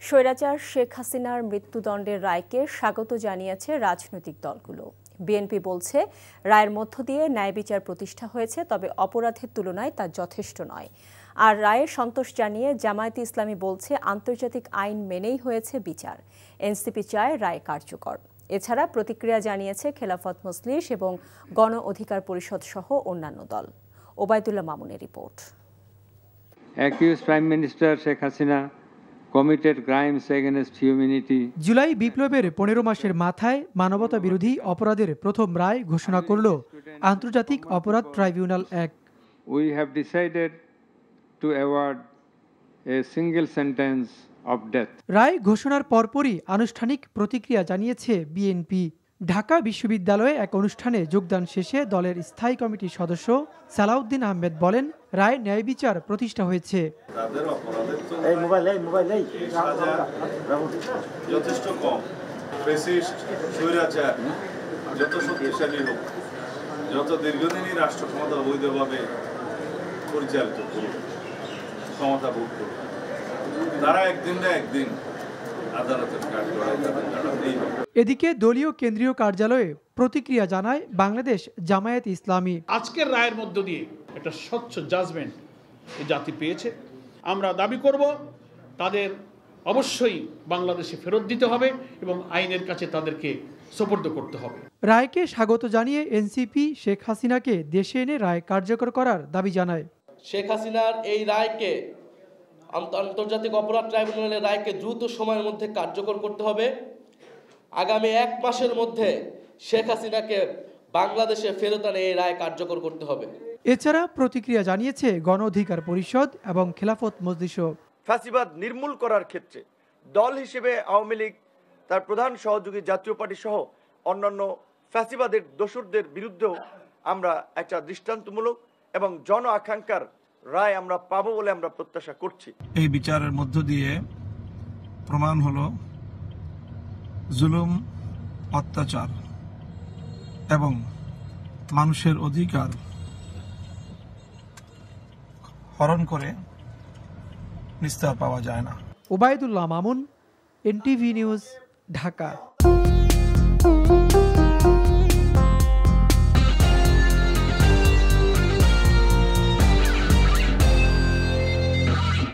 স্বৈরাচার শেখ হাসিনার মৃত্যুদণ্ডের রায়কে স্বাগত জানিয়েছে রাজনৈতিক দলগুলো। বিএনপি বলছে, রায়ের মধ্য দিয়ে ন্যায় বিচার প্রতিষ্ঠা হয়েছে, তবে অপরাধের তুলনায় তা যথেষ্ট নয়। আর রায়ে সন্তোষ জানিয়ে জামায়াতে ইসলামী বলছে, আন্তর্জাতিক আইন মেনেই হয়েছে বিচার। এনসিপি চায় রায় কার্যকর। এছাড়া প্রতিক্রিয়া জানিয়েছে খেলাফত মজলিস এবং গণ অধিকার পরিষদ সহ অন্যান্য দল। ওবায়দুল্লাহ মামুনের report. Accused Prime Minister Sheikh Hasina committed crimes against humanity. July বিপ্লবের ১৫ মাসের মাথায় মানবতা বিরোধী অপরাধের প্রথম রায় ঘোষণা করল আন্তর্জাতিক অপরাধ tribunal ১। We have decided to award a single sentence of death. রায় ঘোষণার পরপরই আনুষ্ঠানিক প্রতিক্রিয়া জানিয়েছে বিএনপি। ঢাকা বিশ্ববিদ্যালয়ে এক অনুষ্ঠানে যোগদান শেষে দলের স্থায়ী কমিটির সদস্য সালাউদ্দিন আহমেদ বলেন, রায় ন্যায় বিচার প্রতিষ্ঠা হয়েছে। যথেষ্ট কম, ফ্যাসিস্ট, স্বৈরাচার যত শক্তিশালী হোক, যত দীর্ঘদিনই রাষ্ট্র ক্ষমতা অবৈধভাবে পরিচালিত করুক, ক্ষমতা ভোগ করুক, তারা একদিন না একদিন আদালতের কাঠগড়ায় তাদের দাঁড়াতেই হবে। এদিকে দলীয় কেন্দ্রীয় কার্যালয়ে প্রতিক্রিয়া জানায় বাংলাদেশ জামায়াত ইসলামী। আজকের রায়ের মধ্য দিয়ে একটা স্বচ্ছ জাজমেন্ট এই জাতি পেয়েছে। আমরা দাবি করব তাদের অবশ্যই বাংলাদেশে ফেরত দিতে হবে এবং আইনের কাছে তাদেরকে সোপর্দ করতে হবে। রায়কে স্বাগত জানিয়ে এনসিপি শেখ হাসিনাকে দেশে এনে রায় কার্যকর করার দাবি জানায়। শেখ হাসিনার এই রায়কে, আন্তর্জাতিক অপরাধ ট্রাইব্যুনালের রায়কে দ্রুত সময়ের মধ্যে কার্যকর করতে হবে। আগামী ১ মাসের মধ্যে শেখ হাসিনাকে বাংলাদেশে ফেরত আনে এই রায় কার্যকর করতে হবে। এছাড়া প্রতিক্রিয়া জানিয়েছে গণ অধিকার পরিষদ এবং খেলাফত মজলিসও। ফ্যাসিবাদ নির্মূল করার ক্ষেত্রে দল হিসেবে আওয়ামী লীগ, তার প্রধান সহযোগী জাতীয় পার্টি সহ অন্যান্য ফ্যাসিবাদের দোসরদের বিরুদ্ধেও আমরা একটা দৃষ্টান্তমূলক এবং জন আকাঙ্ক্ষার রায় আমরা পাবো বলে আমরা প্রত্যাশা করছি। এই বিচারের মধ্য দিয়ে প্রমাণ হলো জুলুম, অত্যাচার এবং মানুষের অধিকার হরণ করে নিস্তার পাওয়া যায় না। Obaidullah Mamun, NTV news, Dhaka.